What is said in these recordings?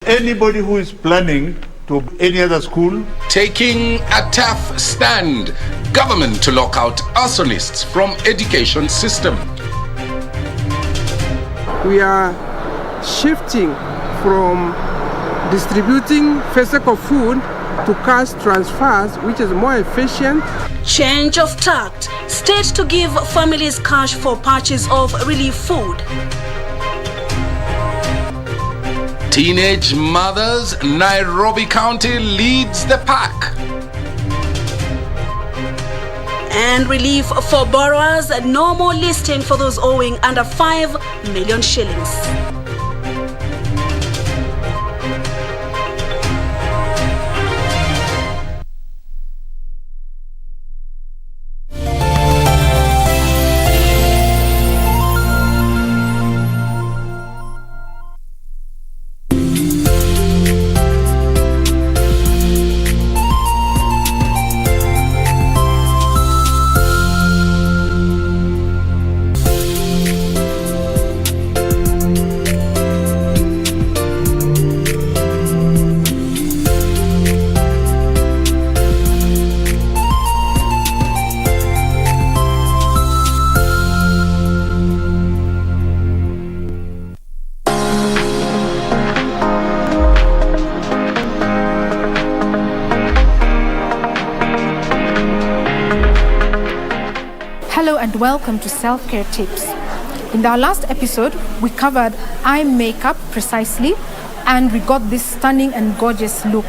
anybody who is planning to any other school. Taking a tough stand. Government to lock out arsonists from education system. We are shifting from distributing for sake of food to cash transfers, which is more efficient. Change of tact. State to give families cash for purchase of relief food. Teenage mothers, Nairobi County leads the pack. And relief for borrowers, no more listing for those owing under 5 million shillings. Hello and welcome to Self-Care Tips. In our last episode, we covered eye makeup precisely and we got this stunning and gorgeous look.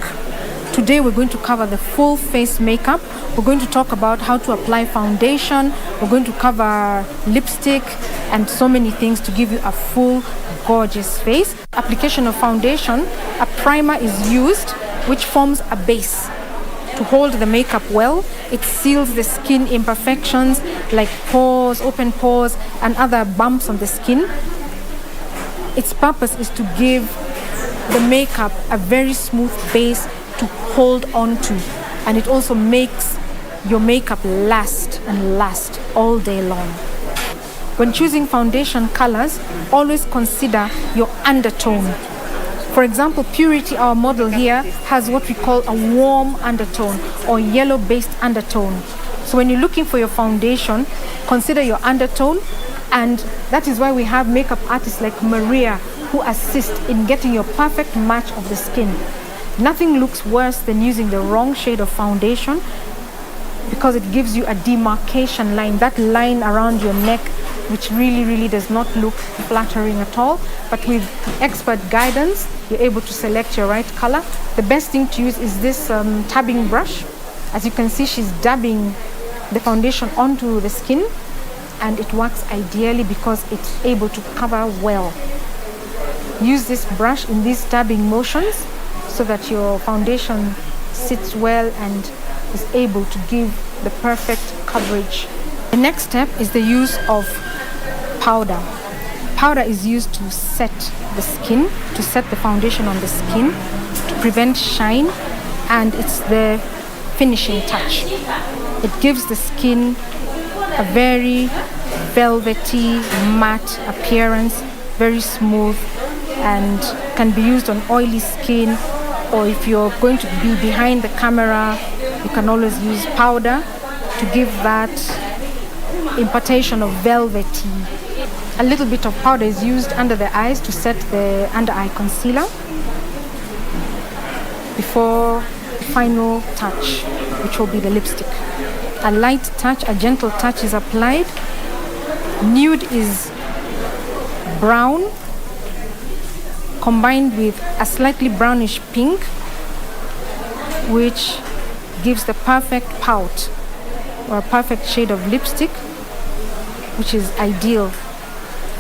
Today we're going to cover the full face makeup. We're going to talk about how to apply foundation. We're going to cover lipstick and so many things to give you a full gorgeous face. Application of foundation, a primer is used which forms a base to hold the makeup well. It seals the skin imperfections like pores, open pores, and other bumps on the skin. Its purpose is to give the makeup a very smooth base to hold on to, and it also makes your makeup last and last all day long. When choosing foundation colors, always consider your undertone. For example, Purity, our model here, has what we call a warm undertone or yellow-based undertone. So when you're looking for your foundation, consider your undertone, and that is why we have makeup artists like Maria who assist in getting your perfect match of the skin. Nothing looks worse than using the wrong shade of foundation because it gives you a demarcation line, that line around your neck, which really does not look flattering at all. But with expert guidance, you're able to select your right color. The best thing to use is this tabbing brush. As you can see, she's dabbing the foundation onto the skin, and it works ideally because it's able to cover well. Use this brush in these dabbing motions so that your foundation sits well and is able to give the perfect coverage. The next step is the use of powder. Powder is used to set the skin, to set the foundation on the skin, to prevent shine, and it's the finishing touch. It gives the skin a very velvety, matte appearance, very smooth, and can be used on oily skin, or if you're going to be behind the camera, you can always use powder to give that impartation of velvety. A little bit of powder is used under the eyes to set the under eye concealer before the final touch, which will be the lipstick. A light touch, a gentle touch is applied. Nude is brown combined with a slightly brownish pink, which gives the perfect pout or a perfect shade of lipstick, which is ideal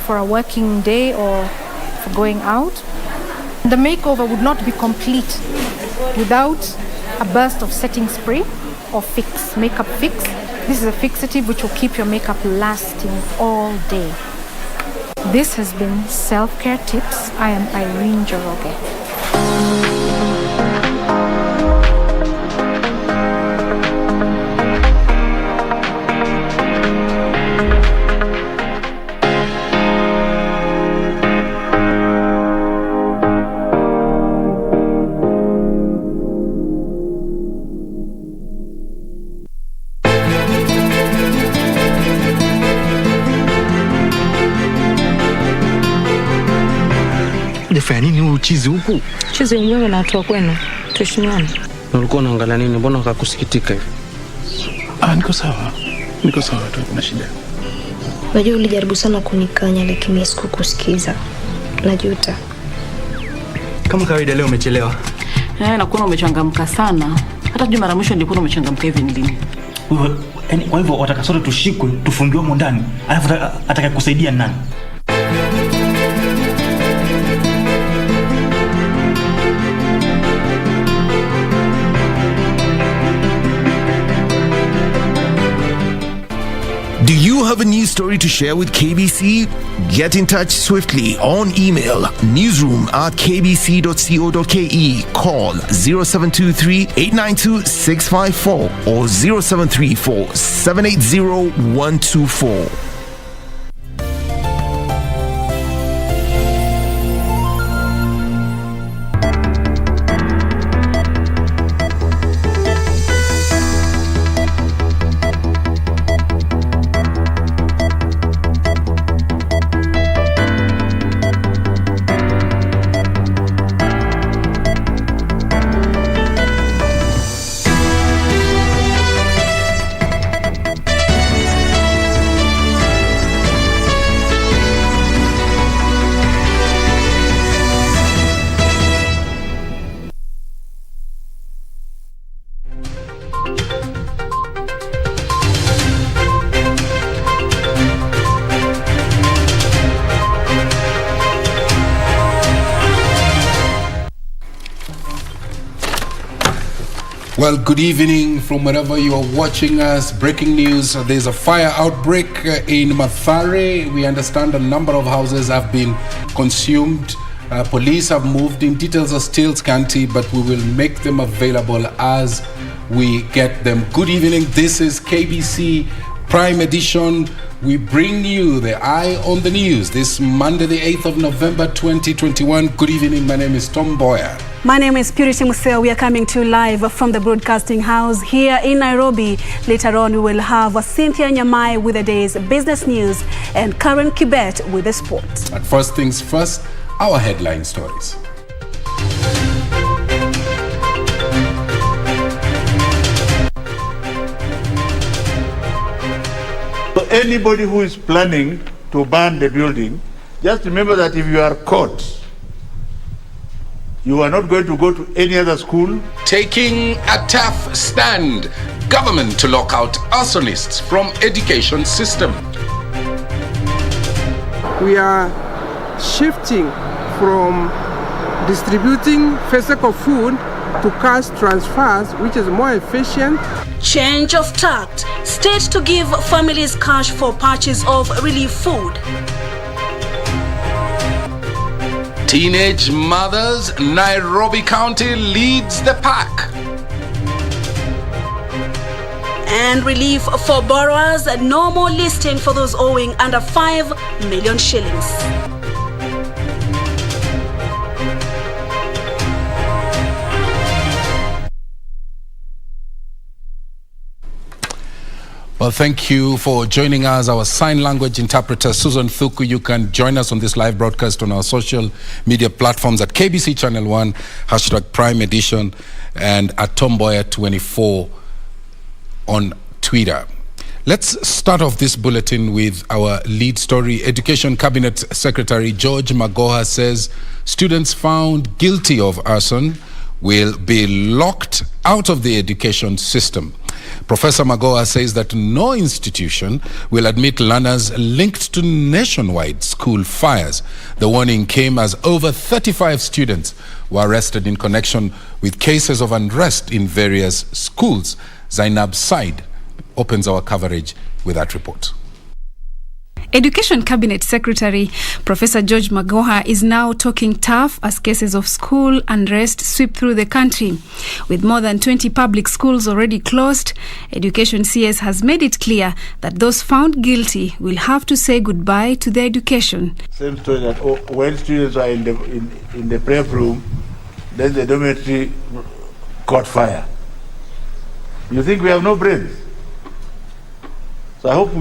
for a working day or for going out. The makeover would not be complete without a burst of setting spray or fix, makeup fix. This is a fixative which will keep your makeup lasting all day. This has been Self-Care Tips. I am Irene Joroge. uchizi huku? Chizi wewe na watu wa kwenu. Tuheshimiane. Na ulikuwa unaangalia nini? Mbona ukakusikitika hivi? Niko sawa. Niko sawa tu, kuna shida. Unajua ulijaribu sana kunikanya lakini sikukusikiza. Najuta. Kama kawaida leo umechelewa. Na kuona umechangamka sana. Hata juma mara mwisho nilikuwa umechangamka hivi ndini. Kwa hivyo wataka sote tushikwe, tufungiwe huko ndani. Alafu atakayekusaidia nani? Do you have a news story to share with KBC? Get in touch swiftly on email newsroom@kbc.co.ke, call 0723 892 654 or 0734 780 124. Well, good evening from wherever you are watching us. Breaking news, there's a fire outbreak in Mathare. We understand a number of houses have been consumed. Police have moved in. Details are still scanty, but we will make them available as we get them. Good evening. This is KBC Prime Edition. We bring you the Eye on the News this Monday, the 8th of November, 2021. Good evening. My name is Mboya. My name is Museo. We are coming to you live from the Broadcasting House here in Nairobi. Later on, we will have Cynthia Nyamai with the day's business news and Karen Kibet with the sports. But first things first, our headline stories. So anybody who is planning to burn the building, just remember that if you are caught, you are not going to go to any other school. Taking a tough stand. Government to lock out arsonists from education system. We are shifting from distributing physical food to cash transfers, which is more efficient. Change of tact. State to give families cash for purchase of relief food. Teenage mothers, Nairobi County leads the pack. And relief for borrowers, no more listing for those owing under 5 million shillings. Well, thank you for joining us. Our sign language interpreter, Susan Thuku. You can join us on this live broadcast on our social media platforms at KBC Channel 1, #Prime Edition, and at Mboya24 on Twitter. Let's start off this bulletin with our lead story. Education Cabinet Secretary George Magoha says students found guilty of arson will be locked out of the education system. Professor Magoha says that no institution will admit learners linked to nationwide school fires. The warning came as over 35 students were arrested in connection with cases of unrest in various schools. Zainab Said opens our coverage with that report. Education Cabinet Secretary Professor George Magoha is now talking tough as cases of school unrest sweep through the country. With more than 20 public schools already closed, Education CS has made it clear that those found guilty will have to say goodbye to their education. Same story that when students are in the prep room, then the dormitory caught fire. You think we have no brains? So I hope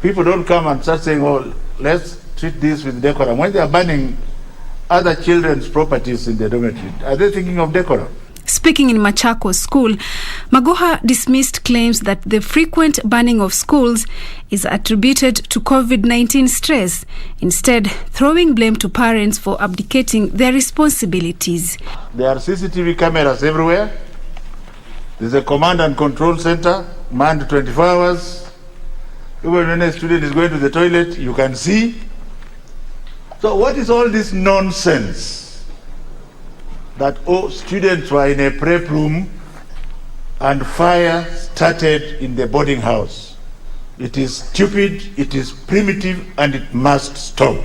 people don't come and start saying, oh, let's treat this with decorum. When they are burning other children's properties in the dormitory? Are they thinking of decorum? Speaking in Machakos School, Magoha dismissed claims that the frequent burning of schools is attributed to COVID-19 stress, instead throwing blame to parents for abdicating their responsibilities. There are CCTV cameras everywhere. There's a command and control center, manned 24 hours. Even when a student is going to the toilet, you can see. So what is all this nonsense? That students were in a prep room and fire started in the boarding house. It is stupid, it is primitive, and it must stop.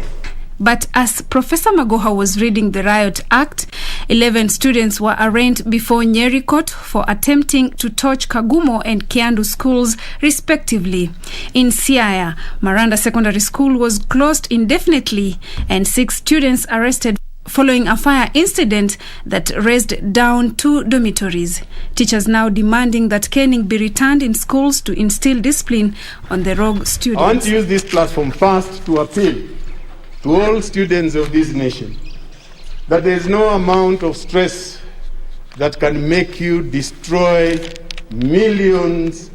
But as Professor Magoha was reading the Riot Act, 11 students were arraigned before Nyeri Court for attempting to torch Kagumo and Kiandu schools, respectively. In Siaya, Maranda Secondary School was closed indefinitely, and 6 students arrested following a fire incident that razed down 2 dormitories. Teachers now demanding that caning be returned in schools to instill discipline on the rogue students. I want to use this platform first to appeal to all students of this nation that there is no amount of stress that can make you destroy millions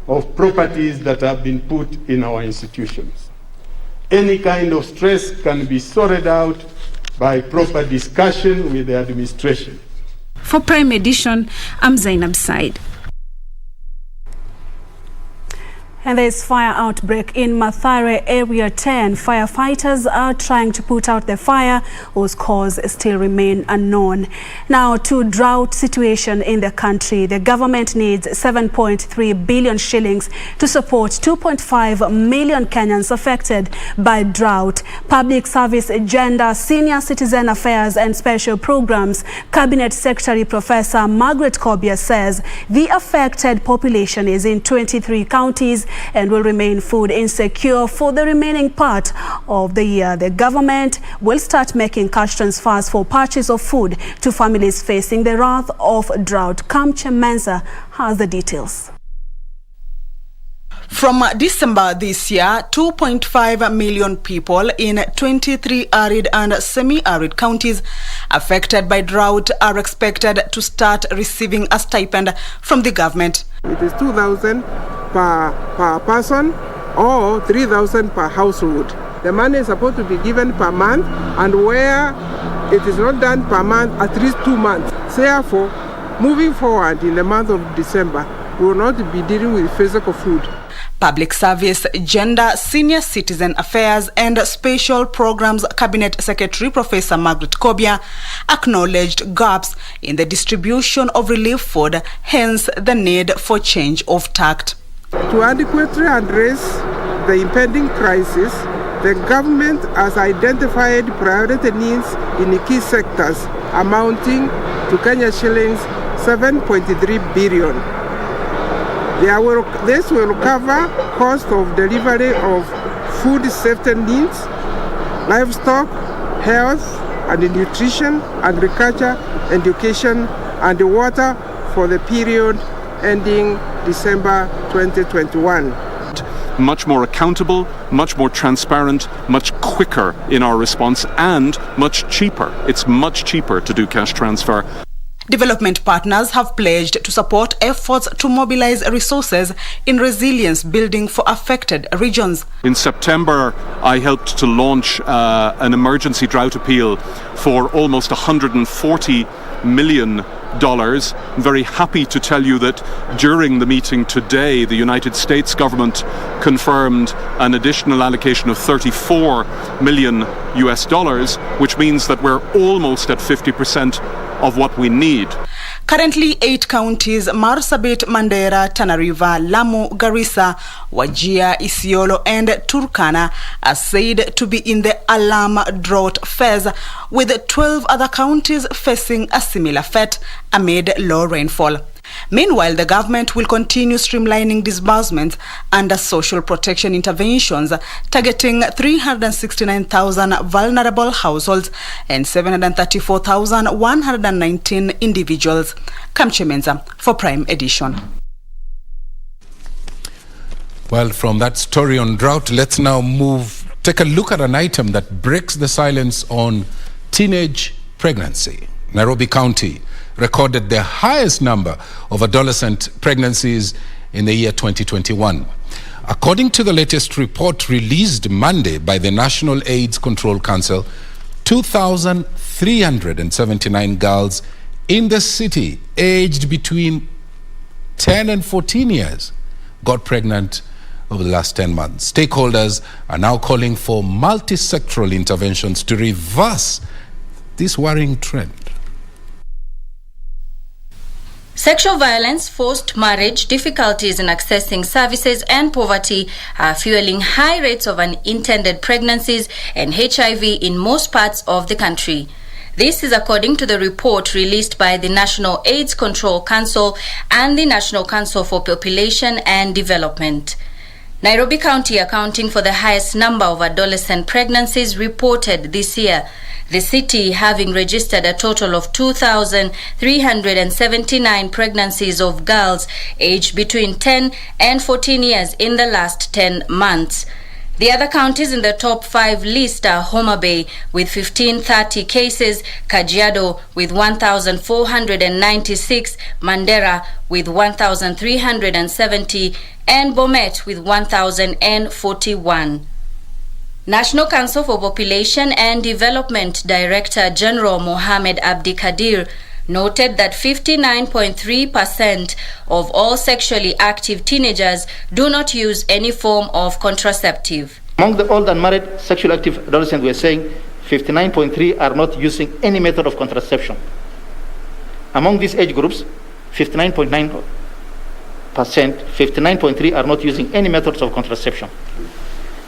of properties that have been put in our institutions. Any kind of stress can be sorted out by proper discussion with the administration. For Prime Edition, I'm Zainab Said. And there's fire outbreak in Mathare Area 10. Firefighters are trying to put out the fire, whose cause still remain unknown. Now to drought situation in the country. The government needs 7.3 billion shillings to support 2.5 million Kenyans affected by drought. Public Service Agenda, Senior Citizen Affairs and Special Programs Cabinet Secretary Professor Margaret Kobia says the affected population is in 23 counties and will remain food insecure for the remaining part of the year. The government will start making cash transfers for purchase of food to families facing the wrath of drought. Kamche Mensa has the details. From December this year, 2.5 million people in 23 arid and semi-arid counties affected by drought are expected to start receiving a stipend from the government. It is 2,000 per person or 3,000 per household. The money is supposed to be given per month, and where it is not done per month, at least 2 months. Therefore, moving forward in the month of December, we will not be dealing with physical food. Public Service, Gender, Senior Citizen Affairs and Special Programs Cabinet Secretary Professor Margaret Kobia acknowledged gaps in the distribution of relief food, hence the need for change of tact. To adequately address the impending crisis, the government has identified priority needs in key sectors amounting to Kenya shillings 7.3 billion. This will cover cost of delivery of food safety needs, livestock, health and nutrition, agriculture, education and water for the period ending December 2021. Much more accountable, much more transparent, much quicker in our response, and much cheaper. It's much cheaper to do cash transfer. Development partners have pledged to support efforts to mobilize resources in resilience building for affected regions. In September, I helped to launch an emergency drought appeal for almost $140 million. I'm very happy to tell you that during the meeting today, the United States government confirmed an additional allocation of $34 million US, which means that we're almost at 50% of what we need. Currently, 8 counties, Marsabit, Mandera, Tana River, Lamu, Garissa, Wajir, Isiolo and Turkana are said to be in the alarm drought phase, with 12 other counties facing a similar fate amid low rainfall. Meanwhile, the government will continue streamlining disbursements under social protection interventions, targeting 369,000 vulnerable households and 734,119 individuals. Kamche Mensa for Prime Edition. Well, from that story on drought, let's now take a look at an item that breaks the silence on teenage pregnancy. Nairobi County recorded the highest number of adolescent pregnancies in the year 2021. According to the latest report released Monday by the National AIDS Control Council, 2,379 girls in the city aged between 10 and 14 years got pregnant over the last 10 months. Stakeholders are now calling for multi-sectoral interventions to reverse this worrying trend. Sexual violence, forced marriage, difficulties in accessing services and poverty are fueling high rates of unintended pregnancies and HIV in most parts of the country. This is according to the report released by the National AIDS Control Council and the National Council for Population and Development. Nairobi County accounting for the highest number of adolescent pregnancies reported this year, the city having registered a total of 2,379 pregnancies of girls aged between 10 and 14 years in the last 10 months. The other counties in the top 5 list are Homa Bay with 1,530 cases, Kajiado with 1,496, Mandera with 1,370, and Bomet with 1,041. National Council for Population and Development Director General Mohamed Abdi Kadir noted that 59.3% of all sexually active teenagers do not use any form of contraceptive. Among the old and married sexually active adolescents, we are saying 59.3% are not using any method of contraception. Among these age groups, 59.9%, 59.3% are not using any methods of contraception.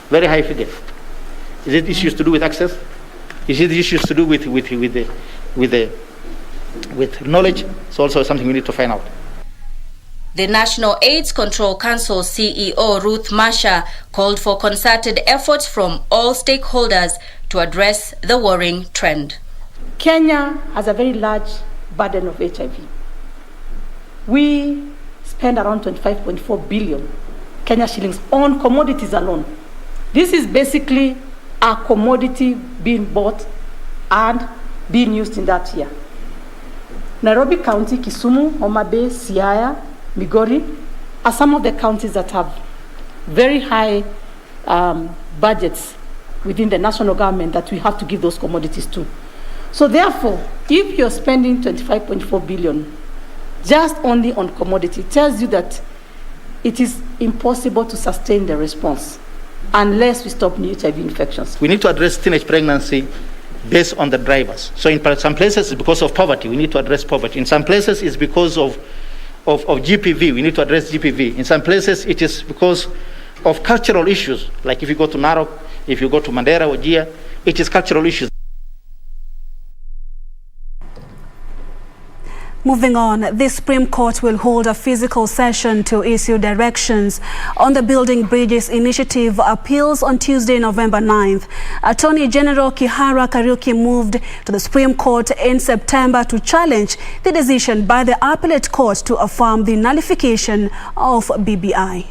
Very high figure. Is it issues to do with access? Is it issues to do with knowledge? It's also something we need to find out. The National AIDS Control Council CEO Ruth Masha called for concerted efforts from all stakeholders to address the worrying trend. Kenya has a very large burden of HIV. We spend around 25.4 billion Kenya shillings on commodities alone. This is basically a commodity being bought and being used in that year. Nairobi County, Kisumu, Homa Bay, Siaya, Migori are some of the counties that have very high budgets within the national government that we have to give those commodities to. So therefore, if you're spending 25.4 billion just only on commodity, it tells you that it is impossible to sustain the response unless we stop new HIV infections. We need to address teenage pregnancy based on the drivers. So in some places it's because of poverty, we need to address poverty. In some places it's because of GPV, we need to address GPV. In some places it is because of cultural issues, like if you go to Narok, if you go to Mandera or Wajir, it is cultural issues. Moving on, the Supreme Court will hold a physical session to issue directions on the Building Bridges Initiative appeals on Tuesday, November 9th. Attorney General Kihara Kariuki moved to the Supreme Court in September to challenge the decision by the Appellate Court to affirm the nullification of BBI.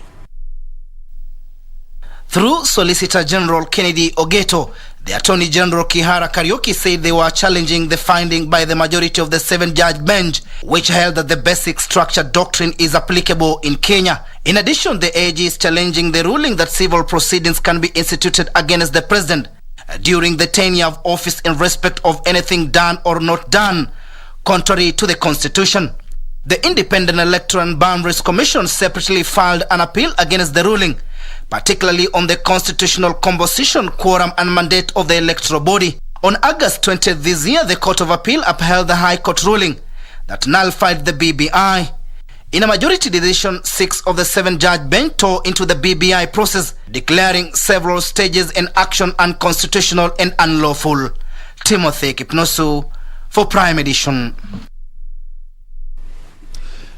Through Solicitor General Kennedy Ogeto, the Attorney General Kihara Kariuki said they were challenging the finding by the majority of the 7-judge bench, which held that the basic structure doctrine is applicable in Kenya. In addition, the AG is challenging the ruling that civil proceedings can be instituted against the president during the tenure of office in respect of anything done or not done, contrary to the Constitution. The Independent Electoral and Boundaries Commission separately filed an appeal against the ruling, particularly on the constitutional composition, quorum and mandate of the electoral body. On August 20th this year, the Court of Appeal upheld the High Court ruling that nullified the BBI. In a majority decision, 6 of the 7-judge bench tore into the BBI process, declaring several stages in action unconstitutional and unlawful. Timothy Kipnosu for Prime Edition.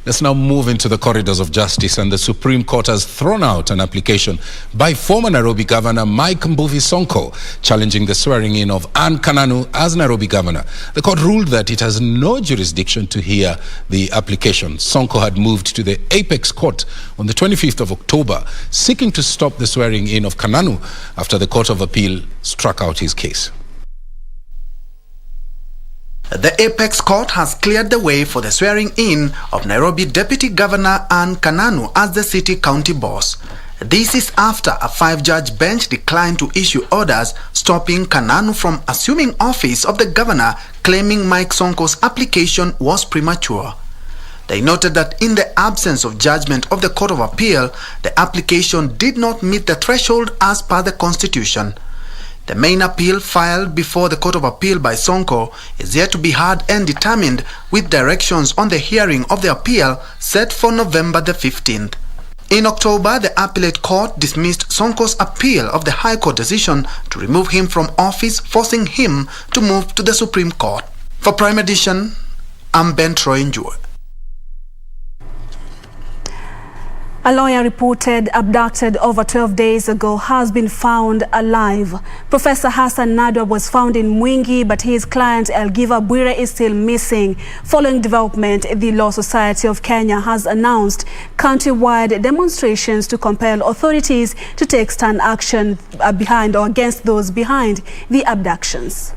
Let's now move into the corridors of justice, and the Supreme Court has thrown out an application by former Nairobi Governor Mike Mbuvi Sonko challenging the swearing in of Anne Kananu as Nairobi Governor. The court ruled that it has no jurisdiction to hear the application. Sonko had moved to the Apex Court on the 25th of October, seeking to stop the swearing in of Kananu after the Court of Appeal struck out his case. The Apex Court has cleared the way for the swearing-in of Nairobi Deputy Governor Anne Kananu as the city county boss. This is after a 5-judge bench declined to issue orders stopping Kananu from assuming office of the governor, claiming Mike Sonko's application was premature. They noted that in the absence of judgment of the Court of Appeal, the application did not meet the threshold as per the Constitution. The main appeal filed before the Court of Appeal by Sonko is yet to be heard and determined, with directions on the hearing of the appeal set for November the 15th. In October, the appellate court dismissed Sonko's appeal of the High Court decision to remove him from office, forcing him to move to the Supreme Court. For Prime Edition, I'm Ben Troy Njue. A lawyer reported abducted over 12 days ago has been found alive. Professor Hassan Nadwa was found in Mwingi, but his client Elgiva Bwire is still missing. Following development, the Law Society of Kenya has announced county-wide demonstrations to compel authorities to take stern action behind or against those behind the abductions.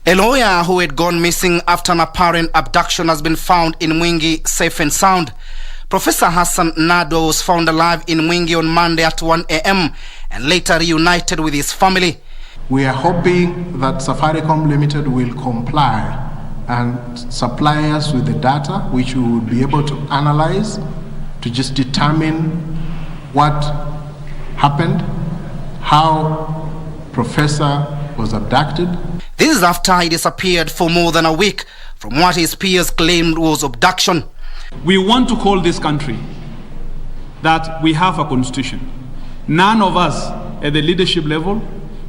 A lawyer who had gone missing after an apparent abduction has been found in Mwingi safe and sound. Professor Hassan Nadwa was found alive in Mwingi on Monday at 1 a.m. and later reunited with his family. We are hoping that Safaricom Limited will comply and supply us with the data which we will be able to analyze to just determine what happened, how Professor was abducted. This is after he disappeared for more than a week from what his peers claimed was abduction. We want to call this country that we have a constitution. None of us at the leadership level,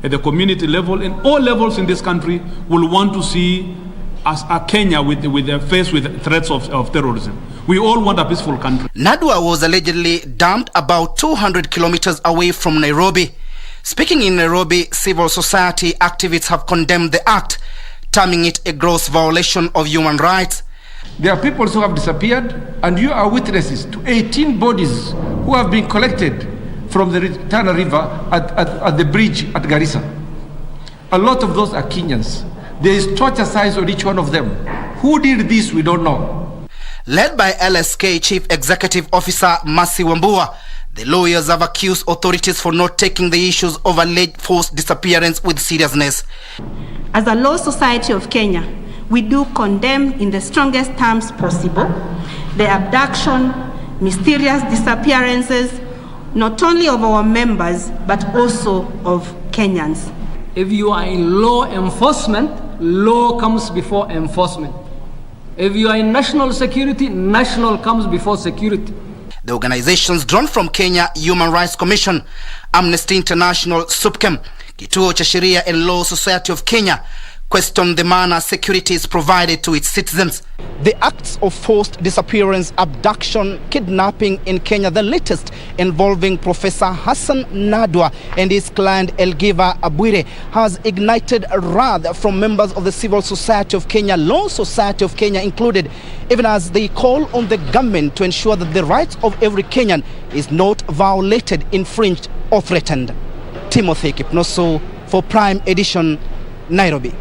at the community level, and all levels in this country will want to see us a Kenya faced with threats of terrorism. We all want a peaceful country. Nadwa was allegedly dumped about 200 kilometers away from Nairobi. Speaking in Nairobi, civil society activists have condemned the act, terming it a gross violation of human rights. There are people who have disappeared, and you are witnesses to 18 bodies who have been collected from the Tana River at the bridge at Garissa. A lot of those are Kenyans. There is torture signs on each one of them. Who did this, we don't know. Led by LSK Chief Executive Officer Mercy Wambua, the lawyers have accused authorities for not taking the issues of alleged forced disappearance with seriousness. As a Law Society of Kenya, we do condemn in the strongest terms possible the abduction, mysterious disappearances, not only of our members, but also of Kenyans. If you are in law enforcement, law comes before enforcement. If you are in national security, national comes before security. The organizations drawn from Kenya Human Rights Commission, Amnesty International, SUPKEM, Kituo cha Sheria and Law Society of Kenya question the manner security is provided to its citizens. The acts of forced disappearance, abduction, kidnapping in Kenya, the latest involving Professor Hassan Nadwa and his client Elgiva Bwire, has ignited wrath from members of the Civil Society of Kenya, Law Society of Kenya included, even as they call on the government to ensure that the rights of every Kenyan is not violated, infringed or threatened. Timothy Kipnoso for Prime Edition, Nairobi.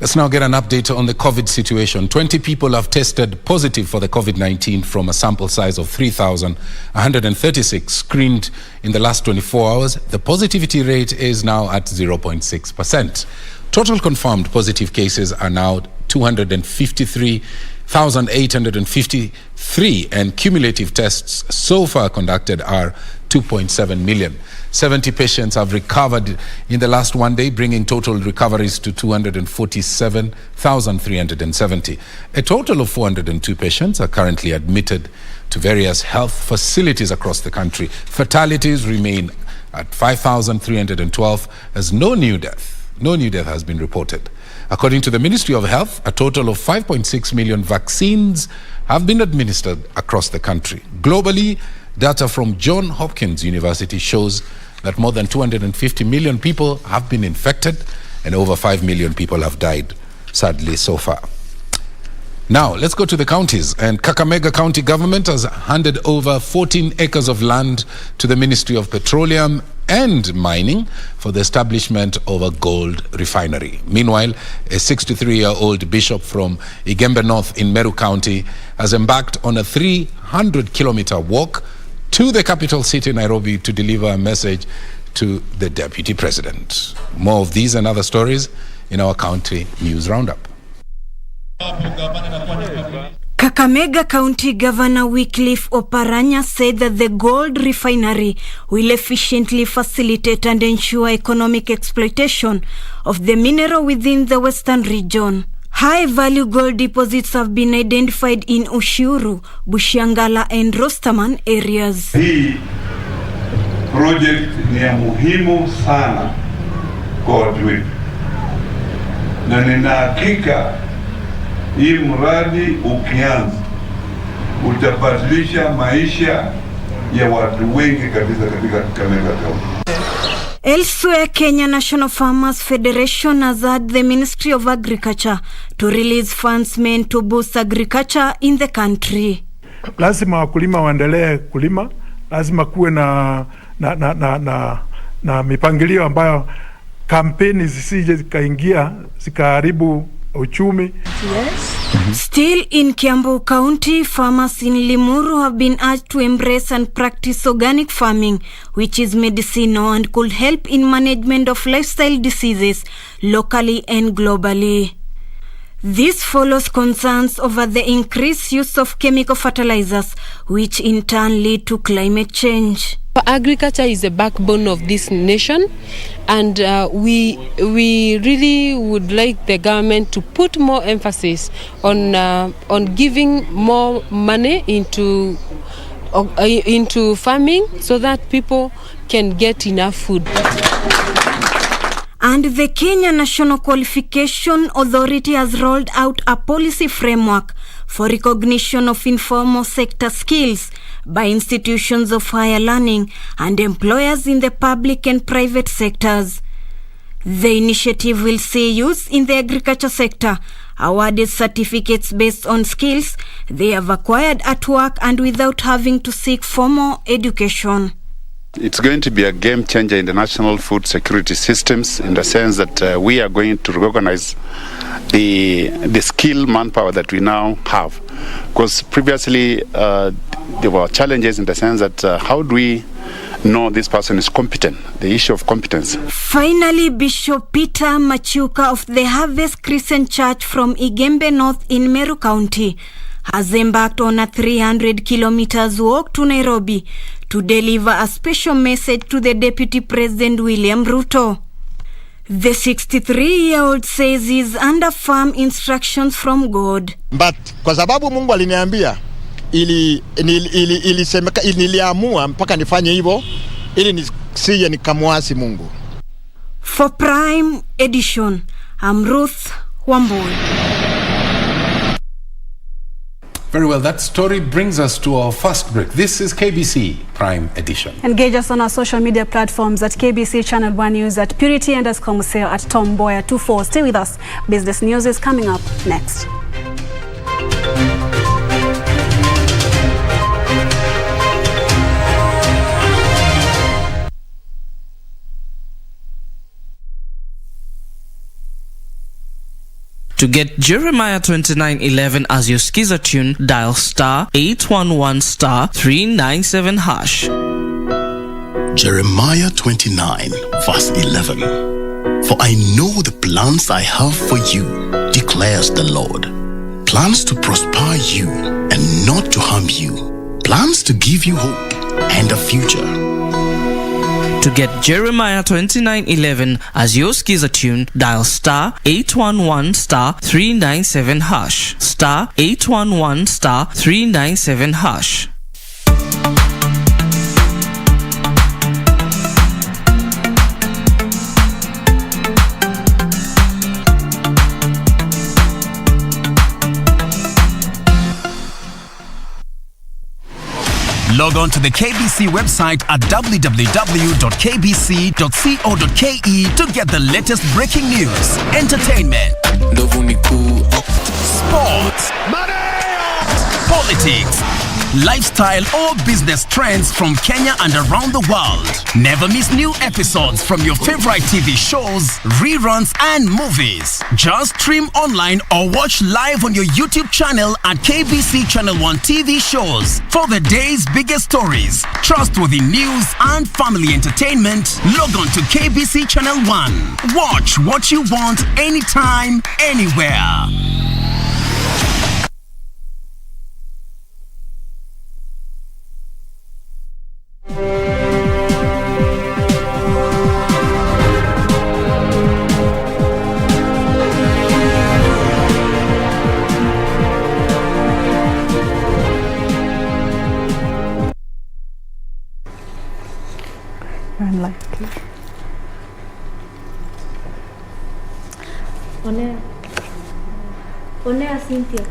Let's now get an update on the COVID situation. 20 people have tested positive for the COVID-19 from a sample size of 3,136 screened in the last 24 hours. The positivity rate is now at 0.6%. Total confirmed positive cases are now 253,853, and cumulative tests so far conducted are 2.7 million. 70 patients have recovered in the last one day, bringing total recoveries to 247,370. A total of 402 patients are currently admitted to various health facilities across the country. Fatalities remain at 5,312 as no new death has been reported. According to the Ministry of Health, a total of 5.6 million vaccines have been administered across the country. Globally, data from Johns Hopkins University shows that more than 250 million people have been infected and over 5 million people have died, sadly, so far. Now, let's go to the counties. And Kakamega County government has handed over 14 acres of land to the Ministry of Petroleum and mining for the establishment of a gold refinery. Meanwhile, a 63-year-old bishop from Igembe North in Meru County has embarked on a 300-kilometer walk to the capital city, Nairobi, to deliver a message to the Deputy President. More of these and other stories in our County News Roundup. Kakamega County Governor Wycliffe Oparanya said that the gold refinery will efficiently facilitate and ensure economic exploitation of the mineral within the western region. High-value gold deposits have been identified in Ushuru, Bushiangala and Rostaman areas. Hii project ni ya muhimu sana kwa watu wetu. Na nina hakika hii mradi ukianza utabadilisha maisha ya watu wengi kabisa katika Kakamega County. Elsewhere, Kenya National Farmers Federation has urged the Ministry of Agriculture to release funds meant to boost agriculture in the country. Lazima wakulima waendelee kulima, lazima kuwe na mipangilio ambayo kampeni zisije zikaingia zikaharibu uchumi. Yes. Still in Kiambu County, farmers in Limuru have been urged to embrace and practice organic farming, which is medicinal and could help in management of lifestyle diseases locally and globally. This follows concerns over the increased use of chemical fertilizers, which in turn lead to climate change. Agriculture is the backbone of this nation, and we really would like the government to put more emphasis on giving more money into farming so that people can get enough food. And the Kenya National Qualification Authority has rolled out a policy framework for recognition of informal sector skills by institutions of higher learning and employers in the public and private sectors. The initiative will see youth in the agriculture sector awarded certificates based on skills they have acquired at work and without having to seek formal education. It's going to be a game changer in the national food security systems, in the sense that we are going to recognize the skilled manpower that we now have. Because previously there were challenges in the sense that how do we know this person is competent, the issue of competence. Finally, Bishop Peter Machuka of the Harvest Christian Church from Igembe North in Meru County has embarked on a 300 kilometers walk to Nairobi to deliver a special message to the Deputy President William Ruto. The 63-year-old says he's under firm instructions from God. But kwa sababu Mungu aliniambia niliamua mpaka nifanye hivyo ili nisije nikamwasi Mungu. For Prime Edition, I'm Ruth Wambui. Very well, that story brings us to our first break. This is KBC Prime Edition. Engage us on our social media platforms at KBC Channel 1 News, at Purity_Museo, at Mboya 24. Stay with us. Business News is coming up next. To get Jeremiah 29:11 as your skiza tune, dial *811*397#. Jeremiah 29 verse 11. For I know the plans I have for you, declares the Lord. Plans to prosper you and not to harm you. Plans to give you hope and a future. To get Jeremiah 29:11 as your skiza tune, dial *811*397#. *811*397#. Log on to the KBC website at www.kbc.co.ke to get the latest breaking news, entertainment, sports, politics, lifestyle or business trends from Kenya and around the world. Never miss new episodes from your favorite TV shows, reruns and movies. Just stream online or watch live on your YouTube channel at KBC Channel 1 TV shows. For the day's biggest stories, trustworthy news and family entertainment, log on to KBC Channel 1. Watch what you want anytime, anywhere.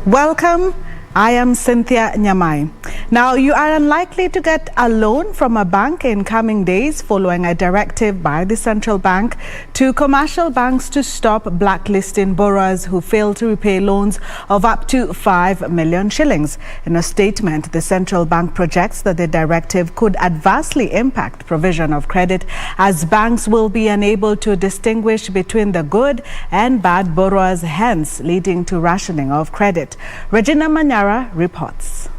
Welcome. I am Cynthia Nyamai. Now, you are unlikely to get a loan from a bank in coming days following a directive by the central bank to commercial banks to stop blacklisting borrowers who fail to repay loans of up to 5 million shillings. In a statement, the central bank projects that the directive could adversely impact provision of credit, as banks will be unable to distinguish between the good and bad borrowers, hence leading to rationing of credit. Regina Manyara reports.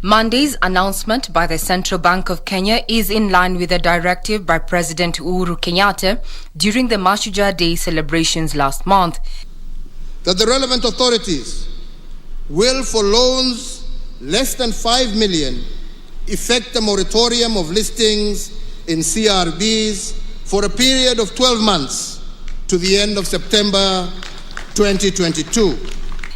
Monday's announcement by the Central Bank of Kenya is in line with a directive by President Uhuru Kenyatta during the Mashujaa Day celebrations last month. That the relevant authorities will, for loans less than 5 million, effect a moratorium of listings in CRBs for a period of 12 months to the end of September 2022.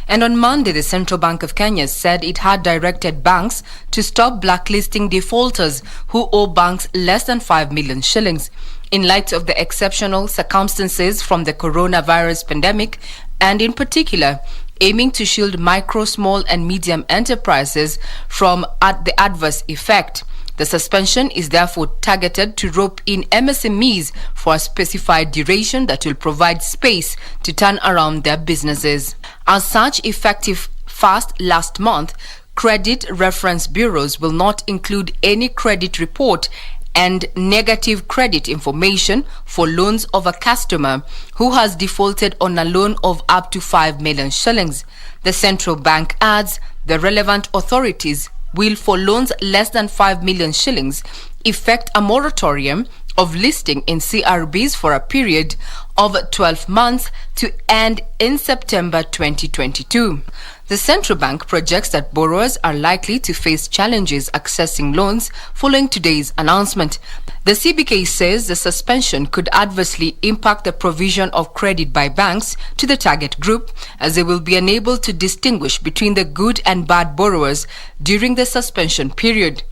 And on Monday, the Central Bank of Kenya said it had directed banks to stop blacklisting defaulters who owe banks less than 5 million shillings. In light of the exceptional circumstances from the coronavirus pandemic, and in particular, aiming to shield micro, small and medium enterprises from the adverse effect. The suspension is therefore targeted to rope in MSMEs for a specified duration that will provide space to turn around their businesses. As such, effective fast last month, credit reference bureaus will not include any credit report and negative credit information for loans of a customer who has defaulted on a loan of up to 5 million shillings. The central bank adds the relevant authorities will, for loans less than 5 million shillings, effect a moratorium of listing in CRBs for a period of 12 months to end in September 2022. The central bank projects that borrowers are likely to face challenges accessing loans following today's announcement. The CBK says the suspension could adversely impact the provision of credit by banks to the target group, as they will be unable to distinguish between the good and bad borrowers during the suspension period.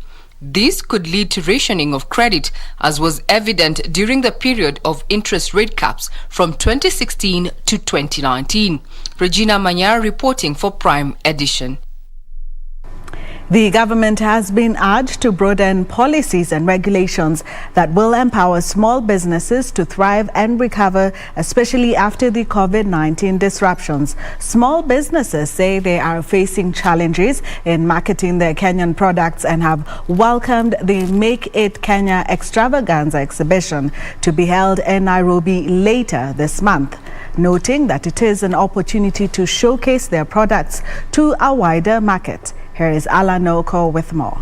This could lead to rationing of credit, as was evident during the period of interest rate caps from 2016 to 2019. Regina Manyar reporting for Prime Edition. The government has been urged to broaden policies and regulations that will empower small businesses to thrive and recover, especially after the COVID-19 disruptions. Small businesses say they are facing challenges in marketing their Kenyan products and have welcomed the Make It Kenya Extravaganza exhibition to be held in Nairobi later this month, noting that it is an opportunity to showcase their products to a wider market. Here is Alan Oko with more.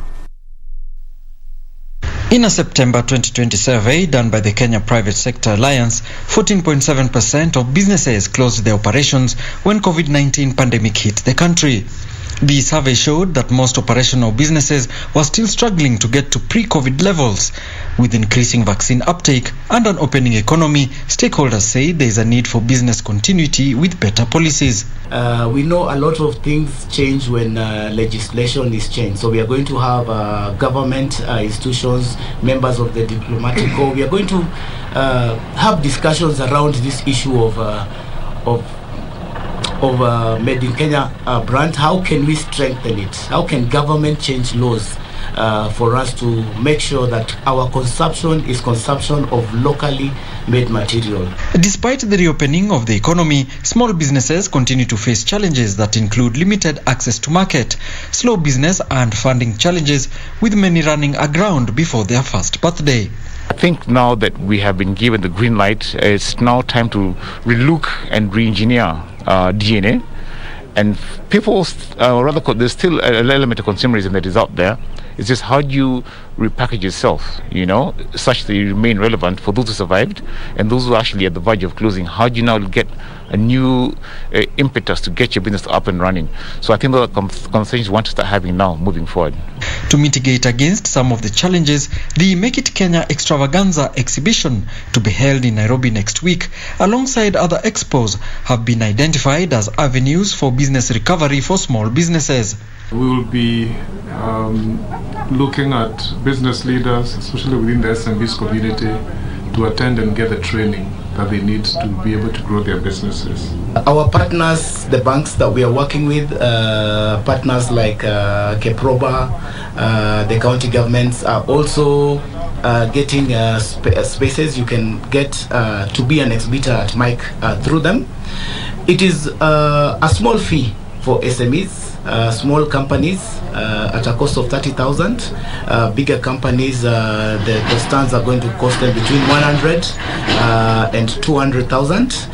In a September 2020 survey done by the Kenya Private Sector Alliance, 14.7% of businesses closed their operations when COVID-19 pandemic hit the country. The survey showed that most operational businesses were still struggling to get to pre-COVID levels. With increasing vaccine uptake and an opening economy, stakeholders say there is a need for business continuity with better policies. We know a lot of things change when legislation is changed. So we are going to have government institutions, members of the diplomatic corps. We are going to have discussions around this issue of Made in Kenya brand. How can we strengthen it? How can government change laws for us to make sure that our consumption is consumption of locally made material. Despite the reopening of the economy, small businesses continue to face challenges that include limited access to market, slow business and funding challenges, with many running aground before their first birthday. I think now that we have been given the green light, it's now time to relook and re-engineer DNA. And people, there's still an element of consumerism that is out there. It's just how do you repackage yourself, such that you remain relevant for those who survived and those who are actually at the verge of closing. How do you now get a new impetus to get your business up and running? So I think those are conversations we want to start having now, moving forward. To mitigate against some of the challenges, the Make It Kenya Extravaganza exhibition, to be held in Nairobi next week, alongside other expos, have been identified as avenues for business recovery for small businesses. We will be looking at business leaders, especially within the SMBs community, to attend and get the training that they need to be able to grow their businesses. Our partners, the banks that we are working with, partners like Keproba, the county governments are also getting spaces. You can get to be an exhibitor at MIC through them. It is a small fee for SMEs. Small companies at a cost of 30,000. Bigger companies, the stands are going to cost them between 100 and 200,000.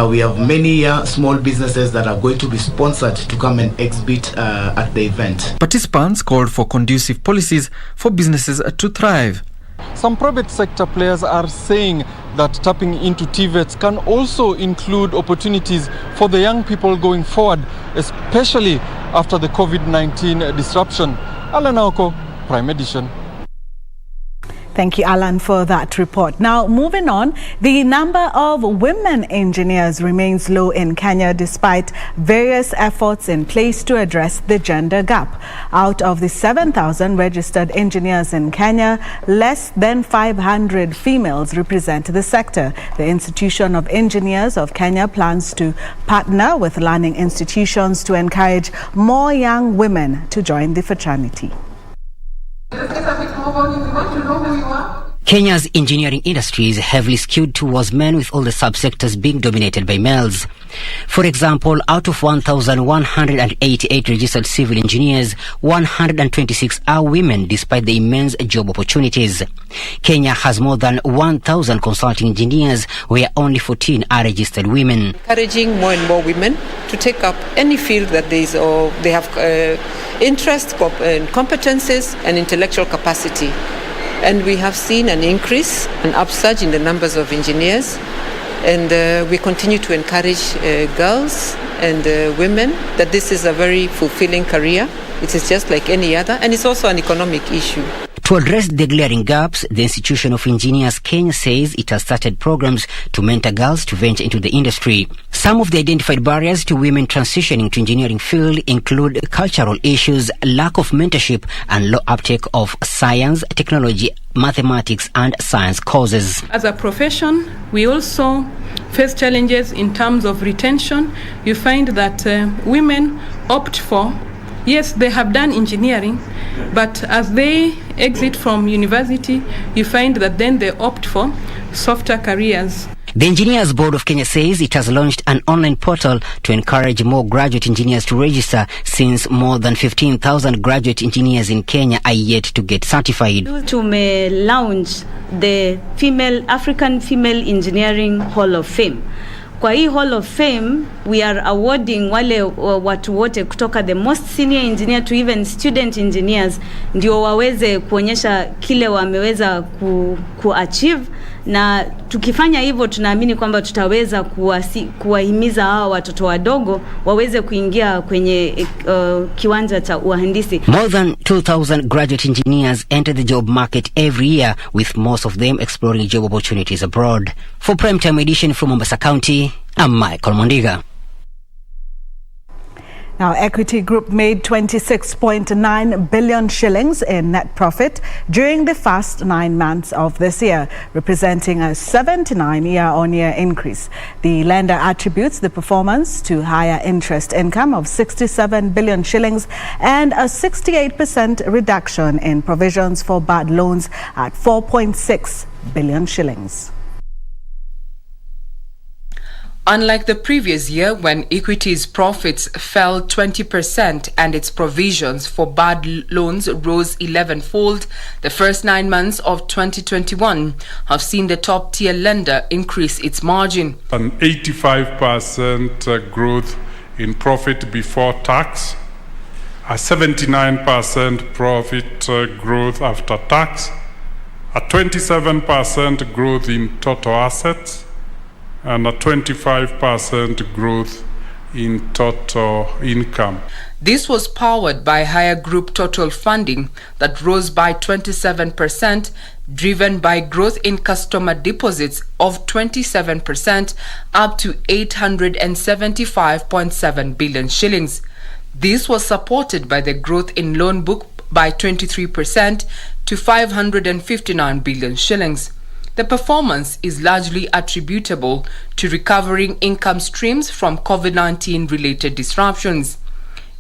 We have many small businesses that are going to be sponsored to come and exhibit at the event. Participants called for conducive policies for businesses to thrive. Some private sector players are saying that tapping into TVETs can also include opportunities for the young people going forward, especially after the COVID-19 disruption. Alan Aoko, Prime Edition. Thank you, Alan, for that report. Now, moving on, the number of women engineers remains low in Kenya despite various efforts in place to address the gender gap. Out of the 7,000 registered engineers in Kenya, less than 500 females represent the sector. The Institution of Engineers of Kenya plans to partner with learning institutions to encourage more young women to join the fraternity. Kenya's engineering industry is heavily skewed towards men, with all the subsectors being dominated by males. For example, out of 1,188 registered civil engineers, 126 are women, despite the immense job opportunities. Kenya has more than 1,000 consulting engineers, where only 14 are registered women. Encouraging more and more women to take up any field that they have interest, competences, and intellectual capacity. And we have seen an increase, an upsurge in the numbers of engineers. And we continue to encourage girls and women that this is a very fulfilling career. It is just like any other, and it's also an economic issue. To address the glaring gaps, the Institution of Engineers Kenya says it has started programs to mentor girls to venture into the industry. Some of the identified barriers to women transitioning to engineering field include cultural issues, lack of mentorship, and low uptake of science, technology, mathematics, and science courses. As a profession, we also face challenges in terms of retention. You find that women opt for, yes, they have done engineering, but as they exit from university, you find that then they opt for softer careers. The Engineers Board of Kenya says it has launched an online portal to encourage more graduate engineers to register, since more than 15,000 graduate engineers in Kenya are yet to get certified. To launch the African Female Engineering Hall of Fame. Kwa hii Hall of Fame, we are awarding wale watu wote kutoka the most senior engineer to even student engineers, ndio waweze kuonyesha kile wameweza kuachieve, na tukifanya hivyo tunaamini kwamba tutaweza kuwahimiza hawa watoto wadogo waweze kuingia kwenye kiwanja cha uhandisi. More than 2,000 graduate engineers enter the job market every year, with most of them exploring job opportunities abroad. For Primetime Edition from Mombasa County, I'm Michael Mondiga. Now, Equity Group made 26.9 billion shillings in net profit during the first 9 months of this year, representing a 79 year-on-year increase. The lender attributes the performance to higher interest income of 67 billion shillings and a 68% reduction in provisions for bad loans at 4.6 billion shillings. Unlike the previous year, when Equity's profits fell 20% and its provisions for bad loans rose 11-fold, the first 9 months of 2021 have seen the top-tier lender increase its margin. An 85% growth in profit before tax, a 79% profit growth after tax, a 27% growth in total assets, and a 25% growth in total income. This was powered by higher group total funding that rose by 27%, driven by growth in customer deposits of 27%, up to 875.7 billion shillings. This was supported by the growth in loan book by 23% to 559 billion shillings. The performance is largely attributable to recovering income streams from COVID-19 related disruptions.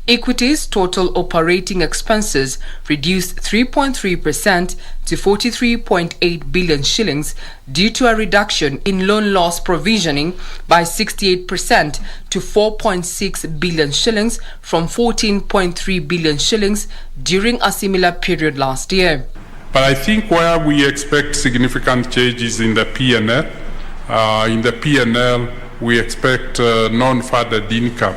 Equity's total operating expenses reduced 3.3% to 43.8 billion shillings due to a reduction in loan loss provisioning by 68% to 4.6 billion shillings from 14.3 billion shillings during a similar period last year. But I think where we expect significant changes in the P&L, we expect non-funded income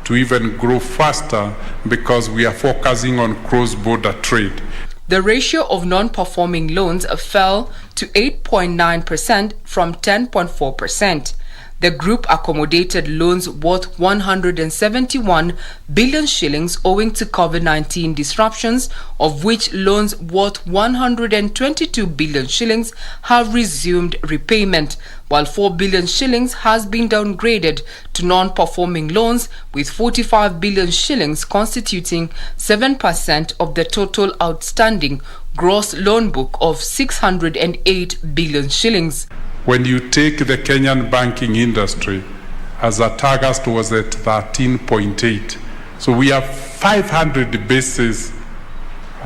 to even grow faster because we are focusing on cross-border trade. The ratio of non-performing loans fell to 8.9% from 10.4%. The group accommodated loans worth 171 billion shillings owing to COVID-19 disruptions, of which loans worth 122 billion shillings have resumed repayment, while 4 billion shillings has been downgraded to non-performing loans, with 45 billion shillings constituting 7% of the total outstanding gross loan book of 608 billion shillings. When you take the Kenyan banking industry, as at August was at 13.8. So we are 500 basis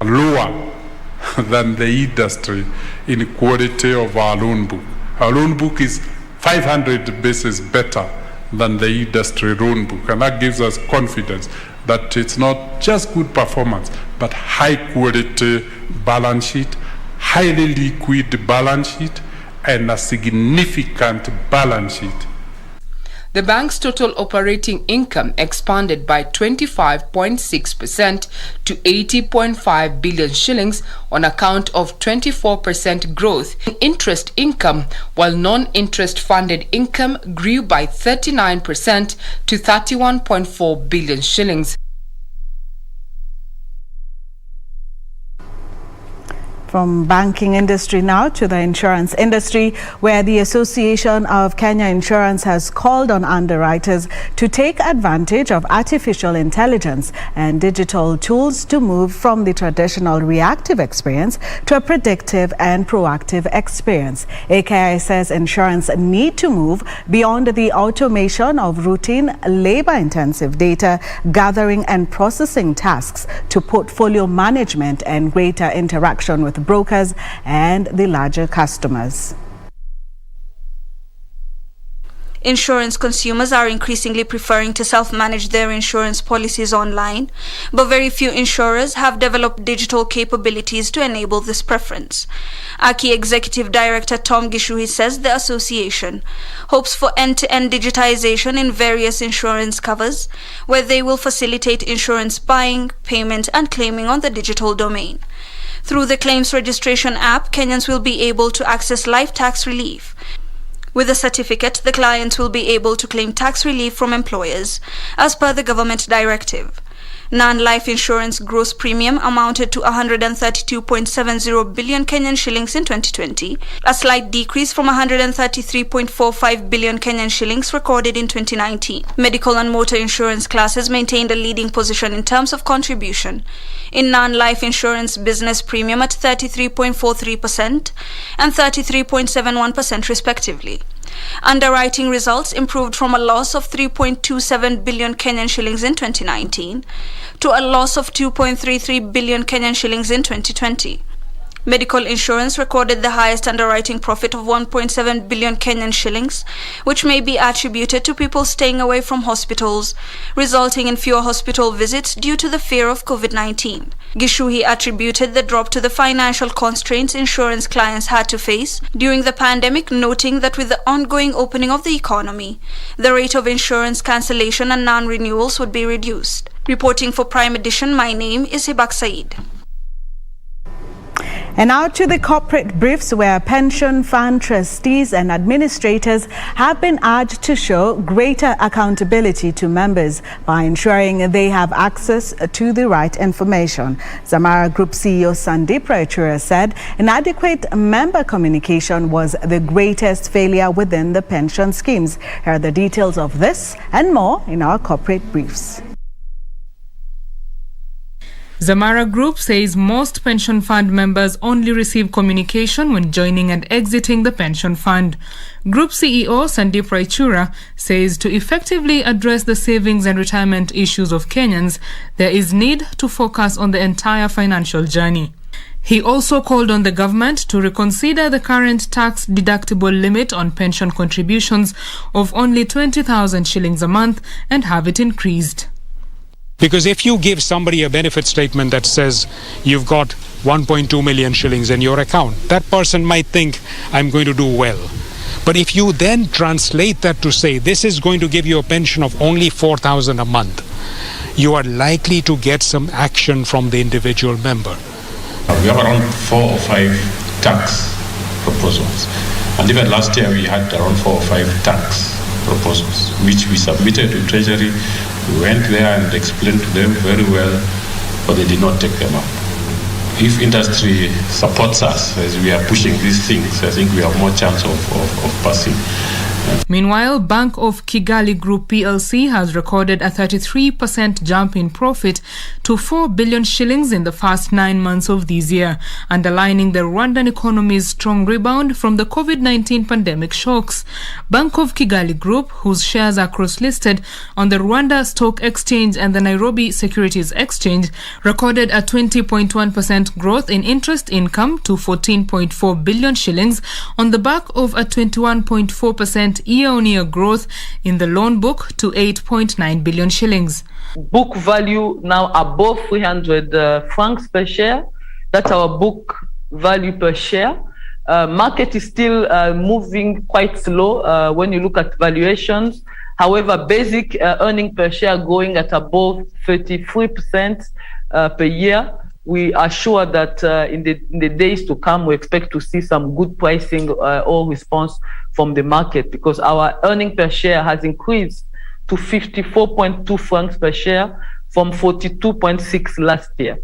lower than the industry in quality of our loan book. Our loan book is 500 basis better than the industry loan book. And that gives us confidence that it's not just good performance, but high quality balance sheet, highly liquid balance sheet, and a significant balance sheet. The bank's total operating income expanded by 25.6% to 80.5 billion shillings on account of 24% growth in interest income, while non-interest funded income grew by 39% to 31.4 billion shillings. From banking industry now to the insurance industry, where the Association of Kenya Insurance has called on underwriters to take advantage of artificial intelligence and digital tools to move from the traditional reactive experience to a predictive and proactive experience. AKI says insurance need to move beyond the automation of routine labor-intensive data gathering and processing tasks to portfolio management and greater interaction with brokers and the larger customers. Insurance consumers are increasingly preferring to self-manage their insurance policies online, but very few insurers have developed digital capabilities to enable this preference. AKI Executive Director Tom Gishuhi says the association hopes for end-to-end digitization in various insurance covers, where they will facilitate insurance buying, payment, and claiming on the digital domain. Through the claims registration app, Kenyans will be able to access life tax relief. With a certificate, the clients will be able to claim tax relief from employers, as per the government directive. Non-life insurance gross premium amounted to 132.70 billion Kenyan shillings in 2020, a slight decrease from 133.45 billion Kenyan shillings recorded in 2019. Medical and motor insurance classes maintained a leading position in terms of contribution. In non-life insurance, business premium at 33.43% and 33.71% respectively. Underwriting results improved from a loss of 3.27 billion Kenyan shillings in 2019 to a loss of 2.33 billion Kenyan shillings in 2020. Medical insurance recorded the highest underwriting profit of 1.7 billion Kenyan shillings, which may be attributed to people staying away from hospitals, resulting in fewer hospital visits due to the fear of COVID-19. Gishuhi attributed the drop to the financial constraints insurance clients had to face during the pandemic, noting that with the ongoing opening of the economy, the rate of insurance cancellation and non-renewals would be reduced. Reporting for Prime Edition, my name is Hibak Said. And now to the corporate briefs, where pension fund trustees and administrators have been urged to show greater accountability to members by ensuring they have access to the right information. Zamara Group CEO Sandeep Raichura said inadequate member communication was the greatest failure within the pension schemes. Here are the details of this and more in our corporate briefs. Zamara Group says most pension fund members only receive communication when joining and exiting the pension fund. Group CEO Sandeep Raichura says to effectively address the savings and retirement issues of Kenyans, there is need to focus on the entire financial journey. He also called on the government to reconsider the current tax deductible limit on pension contributions of only 20,000 shillings a month and have it increased. Because if you give somebody a benefit statement that says you've got 1.2 million shillings in your account, that person might think, I'm going to do well. But if you then translate that to say this is going to give you a pension of only 4,000 a month, you are likely to get some action from the individual member. We have around 4 or 5 tax proposals. And even last year we had around 4 or 5 tax proposals, which we submitted to Treasury. We went there and explained to them very well, but they did not take them up. If industry supports us as we are pushing these things, I think we have more chance of passing. Meanwhile, Bank of Kigali Group PLC has recorded a 33% jump in profit to 4 billion shillings in the first 9 months of this year, underlining the Rwandan economy's strong rebound from the COVID-19 pandemic shocks. Bank of Kigali Group, whose shares are cross-listed on the Rwanda Stock Exchange and the Nairobi Securities Exchange, recorded a 20.1% growth in interest income to 14.4 billion shillings on the back of a 21.4% year-on-year growth in the loan book to 8.9 billion shillings. Book value now above 300 francs per share. That's our book value per share. Market is still moving quite slow when you look at valuations. However, basic earning per share going at above 33% per year. We are sure that in the days to come, we expect to see some good pricing or response from the market, because our earning per share has increased to 54.2 francs per share from 42.6 last year.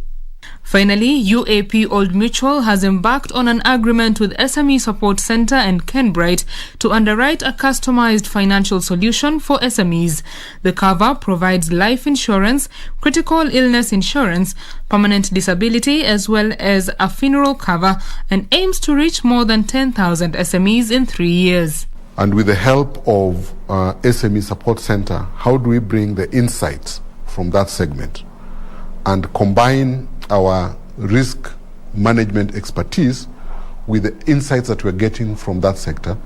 Finally, UAP Old Mutual has embarked on an agreement with SME Support Center and Kenbright to underwrite a customized financial solution for SMEs. The cover provides life insurance, critical illness insurance, permanent disability, as well as a funeral cover, and aims to reach more than 10,000 SMEs in 3 years. And with the help of SME Support Center, how do we bring the insights from that segment and combine our risk management expertise with the insights that we're getting from that sector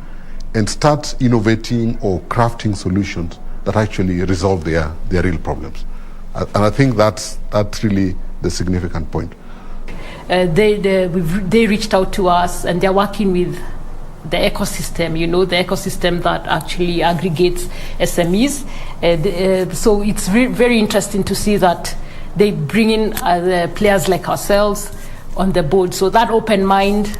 and start innovating or crafting solutions that actually resolve their real problems. And I think that's really the significant point. They reached out to us and they're working with the ecosystem, the ecosystem that actually aggregates SMEs. So it's very interesting to see that they bring in the players like ourselves on the board. So that open mind.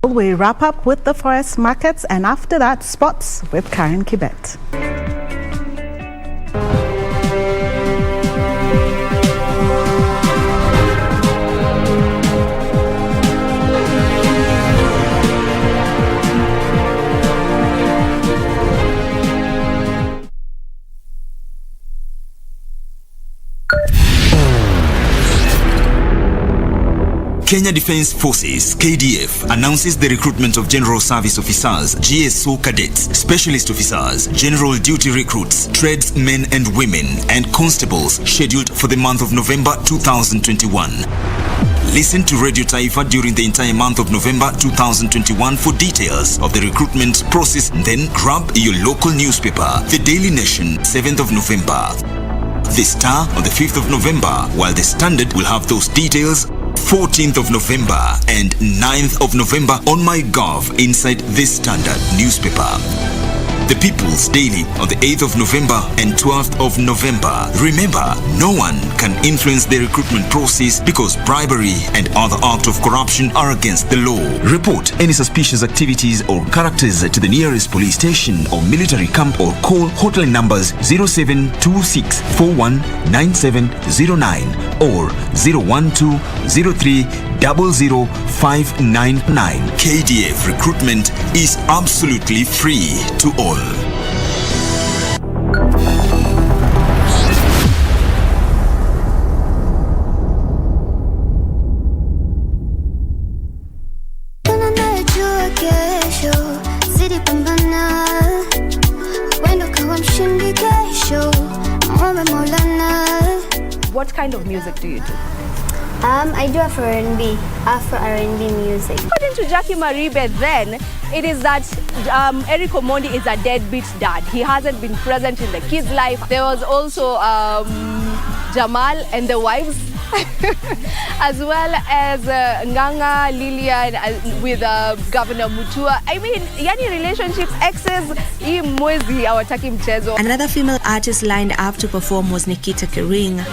We wrap up with the forest markets, and after that, sports with Karen Kibet. Kenya Defence Forces, KDF, announces the recruitment of General Service Officers, GSO Cadets, Specialist Officers, General Duty Recruits, Tradesmen and Women, and Constables scheduled for the month of November 2021. Listen to Radio Taifa during the entire month of November 2021 for details of the recruitment process. Then grab your local newspaper, The Daily Nation, 7th of November. The Star on the 5th of November, while the Standard will have those details 14th of November and 9th of November on MyGov inside this Standard newspaper. The People's Daily on the 8th of November and 12th of November. Remember, no one can influence the recruitment process because bribery and other acts of corruption are against the law. Report any suspicious activities or characters to the nearest police station or military camp or call hotline numbers 0726419709 or 01203000599. KDF recruitment is absolutely free to all. What kind of music do you do? I do Afro R&B music. According to Jackie Maribe, then it is that Eric Omondi is a deadbeat dad. He hasn't been present in the kids' life. There was also Jamal and the wives, as well as Nganga, Lilian with Governor Mutua. I mean, yani relationships, exes, hii mwezi hawataki mchezo. Another female artist lined up to perform was Nikita Kering.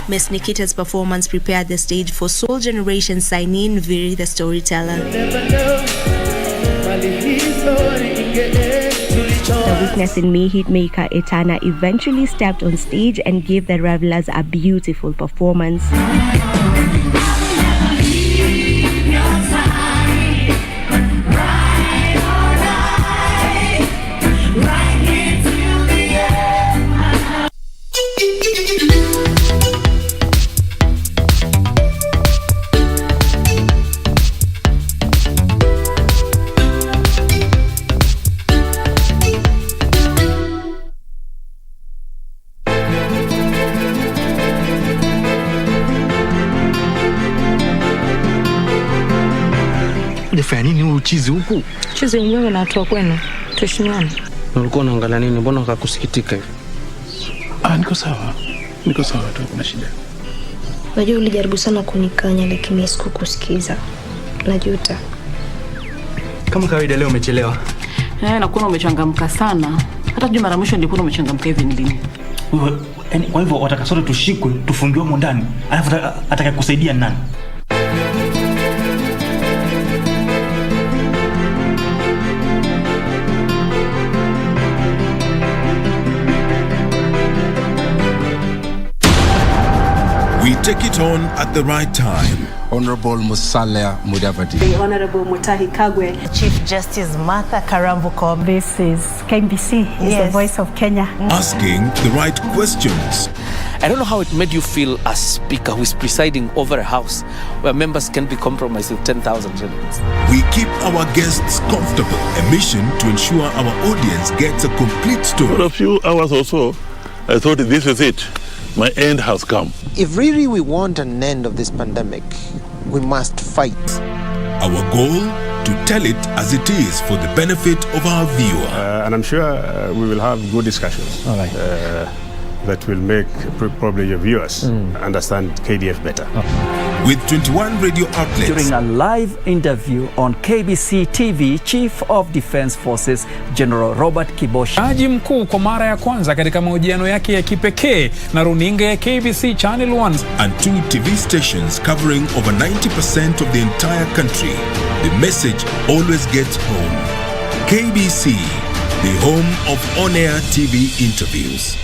Miss Nikita's performance prepared the stage for Soul Generation signee Viri the storyteller. The Weakness in Me hitmaker Etana eventually stepped on stage and gave the revelers a beautiful performance. Chizi huku. Chizi wenyewe natoa kwenu. Tuheshimiane. Ulikuwa unaangalia nini? Mbona ukakusikitika hivi? Niko sawa. Niko sawa tu, kuna shida. Najua ulijaribu sana kunikanya lakini sikukusikiza. Najuta. Kama kawaida leo umechelewa. Nakuona umechangamka sana. Hata juma la mwisho nilikuwa umechangamka hivi nilini. Kwa hivyo wataka sote tushikwe, tufungiwe huko ndani. Alafu atakayekusaidia nani? We take it on at the right time. Honorable Musalia Mudavadi. The Honorable Mutahi Kagwe. Chief Justice Martha Karambuko. This is KBC, is the voice of Kenya. Asking the right questions. I don't know how it made you feel as speaker who is presiding over a house where members can be compromised with 10,000 shillings. We keep our guests comfortable. A mission to ensure our audience gets a complete story. For a few hours or so, I thought this is it. My end has come. If really we want an end of this pandemic, we must fight. Our goal, to tell it as it is for the benefit of our viewer. And I'm sure we will have good discussions. All right. that will make probably your viewers understand KDF better. With 21 radio outlets. During a live interview on KBC TV, Chief of Defense Forces General Robert Kibosha. Jaji mkuu kwa mara ya kwanza katika mahojiano yake ya kipekee na runinga ya KBC Channel 1. And 2 TV stations covering over 90% of the entire country. The message always gets home. KBC, the home of on-air TV interviews.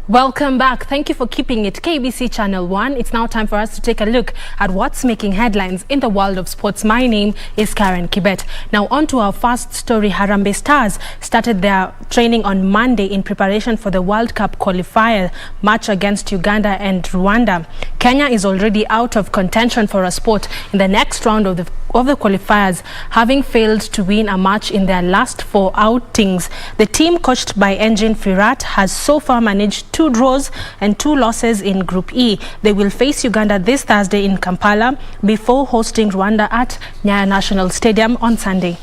Welcome back. Thank you for keeping it KBC Channel 1. It's now time for us to take a look at what's making headlines in the world of sports. My name is Karen Kibet. Now on to our first story. Harambee Stars started their training on Monday in preparation for the World Cup qualifier match against Uganda and Rwanda. Kenya is already out of contention for a spot in the next round of the qualifiers, having failed to win a match in their last 4 outings. The team, coached by Engin Firat, has so far managed 2 draws and 2 losses in Group E. They will face Uganda this Thursday in Kampala before hosting Rwanda at Nyayo National Stadium on Sunday.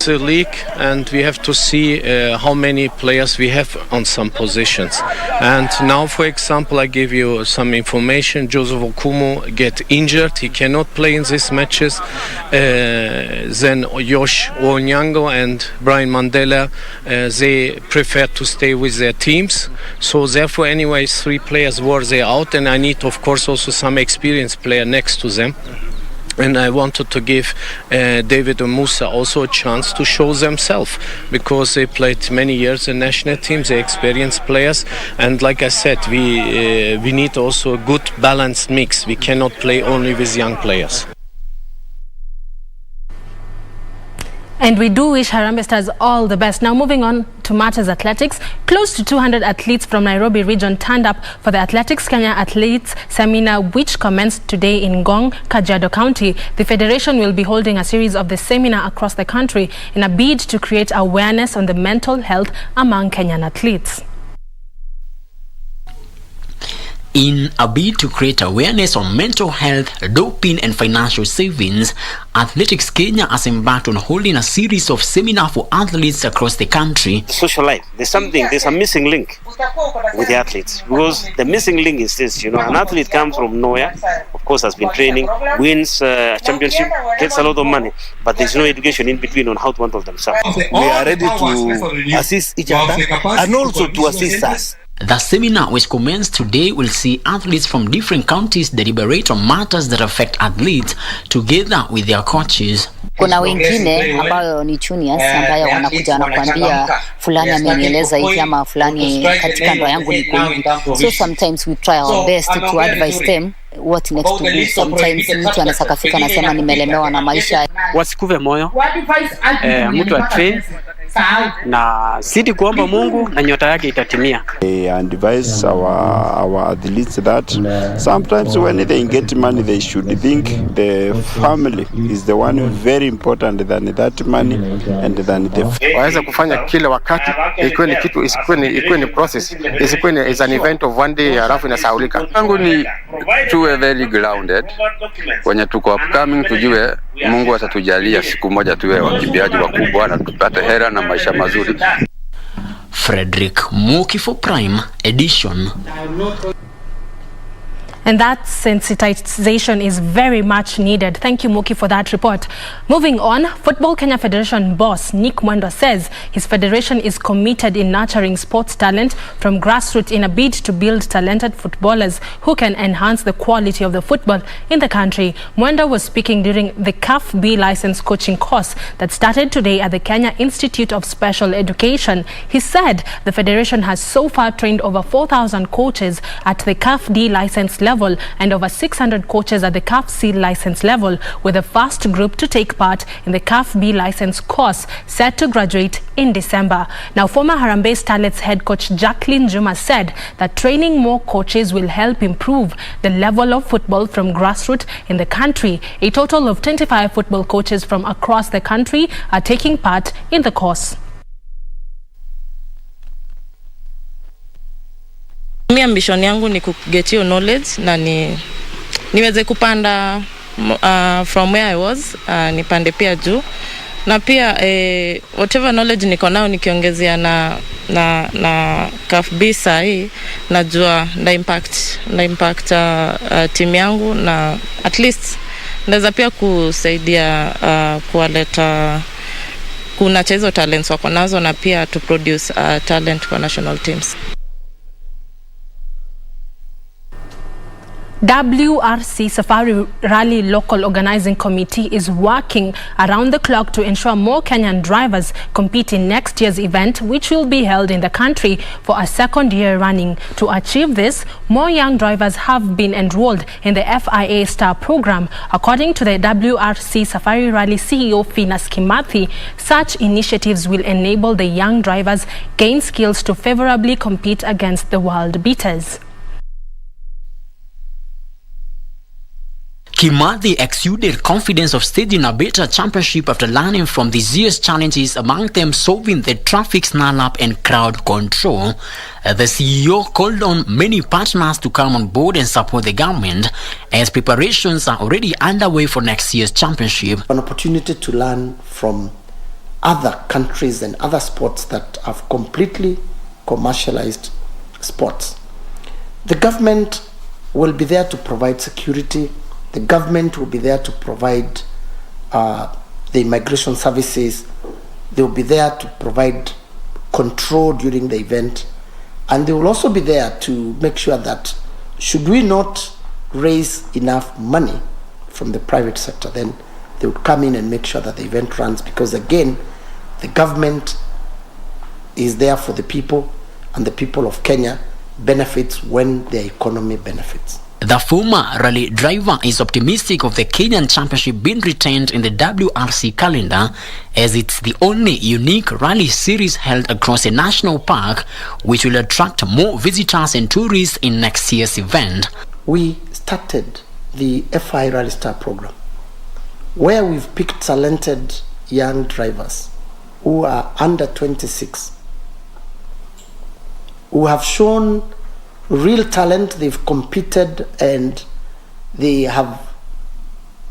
The league, and we have to see how many players we have on some positions. And now, for example, I give you some information. Joseph Okumu get injured; he cannot play in these matches. Then Josh Onyango and Brian Mandela, they prefer to stay with their teams. So therefore, anyways, 3 players were there out, and I need, of course, also some experienced player next to them. And I wanted to give David and Musa also a chance to show themselves, because they played many years in national teams, they're experienced players. And like I said, we need also a good balanced mix. We cannot play only with young players. And we do wish Harambee Stars all the best. Now moving on to matters athletics. Close to 200 athletes from Nairobi region turned up for the Athletics Kenya Athletes Seminar, which commenced today in Ngong, Kajiado County. The federation will be holding a series of the seminar across the country in a bid to create awareness on the mental health among Kenyan athletes. In a bid to create awareness on mental health, doping and financial savings, Athletics Kenya has embarked on holding a series of seminars for athletes across the country. Social life, there's a missing link with the athletes, because the missing link is this, an athlete comes from nowhere, of course has been training, wins a championship, gets a lot of money, but there's no education in between on how to handle themselves. We are ready to assist each other and also to assist us. The seminar, which commenced today, will see athletes from different counties deliberate on matters that affect athletes together with their coaches. Kuna wengine ambayo ni juniors ambayo wanakuja wanakuambia fulani amenieleza hivi ama fulani katika ndoa yangu ni hivi. So sometimes we try our best to advise them what next to do. Sometimes mtu anasakafika anasema nimelemewa na maisha. Wasikuve moyo. Mtu atrain na sidi kuomba Mungu na nyota yake itatimia. They advise our athletes that sometimes when they get money they should think the family is the one very important than that money and than the waweza kufanya kila wakati, ikuwe ni kitu, ikuwe ni process, ikuwe ni is an event of one day halafu inasahaulika. Tangu ni tuwe very grounded kwenye tuko upcoming, tujue Mungu atatujalia siku moja tuwe wakimbiaji wakubwa na tupate hera na maisha mazuri. Frederick Muki for Prime Edition. And that sensitization is very much needed. Thank you, Muki, for that report. Moving on, Football Kenya Federation boss Nick Mwendo says his federation is committed in nurturing sports talent from grassroots in a bid to build talented footballers who can enhance the quality of the football in the country. Mwendo was speaking during the CAF B license coaching course that started today at the Kenya Institute of Special Education. He said the federation has so far trained over 4,000 coaches at the CAF D license level level and over 600 coaches at the CAF C license level, with the first group to take part in the CAF B license course set to graduate in December. Now, former Harambee Starlets head coach Jacqueline Juma said that training more coaches will help improve the level of football from grassroots in the country. A total of 25 football coaches from across the country are taking part in the course. Mi ambition yangu ni kuget your knowledge na niweze kupanda from where I was, nipande pia juu. Na pia whatever knowledge niko nao nikiongezea na CAF B sahi, najua na impact team yangu, na at least naweza pia kusaidia kuwaleta kunacha hizo talents wako nazo, na pia to produce talent kwa national teams. WRC Safari Rally Local Organizing Committee is working around the clock to ensure more Kenyan drivers compete in next year's event, which will be held in the country for a second year running. To achieve this, more young drivers have been enrolled in the FIA Star program. According to the WRC Safari Rally CEO Finas Kimathi, such initiatives will enable the young drivers gain skills to favorably compete against the world beaters. Kimathi exuded confidence of staging a better championship after learning from this year's challenges, among them solving the traffic snarl-up and crowd control. The CEO called on many partners to come on board and support the government as preparations are already underway for next year's championship. An opportunity to learn from other countries and other sports that have completely commercialized sports. The government will be there to provide security. The government will be there to provide the immigration services. They will be there to provide control during the event. And they will also be there to make sure that should we not raise enough money from the private sector, then they would come in and make sure that the event runs, because again, the government is there for the people, and the people of Kenya benefits when their economy benefits. The former rally driver is optimistic of the Kenyan Championship being retained in the WRC calendar, as it's the only unique rally series held across a national park, which will attract more visitors and tourists in next year's event. We started the FI Rally Star program, where we've picked talented young drivers who are under 26, who have shown real talent. They've competed and they have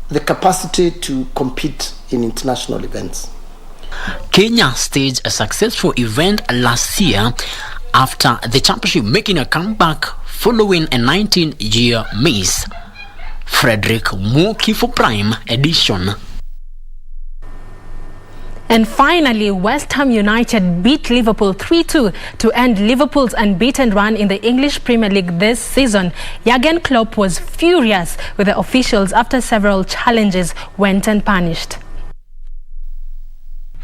the capacity to compete in international events. Kenya staged a successful event last year after the championship making a comeback following a 19-year miss. Frederick Muki for Prime Edition. And finally, West Ham United beat Liverpool 3-2 to end Liverpool's unbeaten run in the English Premier League this season. Jurgen Klopp was furious with the officials after several challenges went unpunished.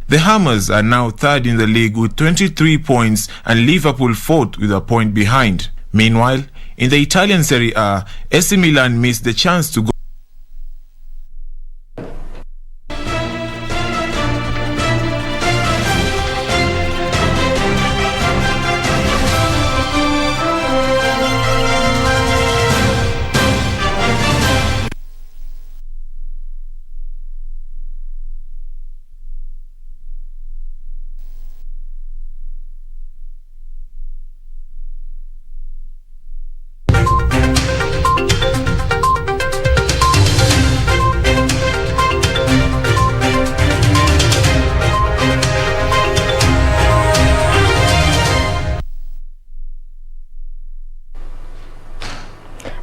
The Hammers are now third in the league with 23 points and Liverpool fourth with a point behind. Meanwhile, in the Italian Serie A, AC Milan missed the chance to go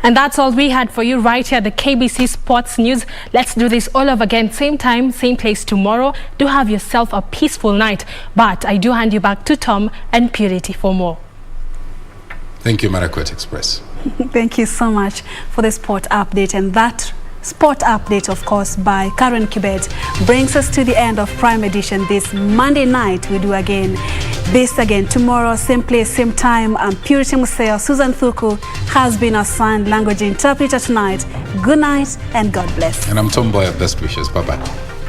And that's all we had for you right here at the KBC Sports News. Let's do this all over again, same time, same place tomorrow. Do have yourself a peaceful night. But I do hand you back to Tom and Purity for more. Thank you, Marakwet Express. Thank you so much for the sport update. And that sport update, of course, by Karen Kibet brings us to the end of Prime Edition this Monday night. We do again This again tomorrow, same place, same time. I'm Purity Museo. Susan Thuku has been our sign language interpreter tonight. Good night and God bless. And I'm Mboya. Best wishes. Bye-bye.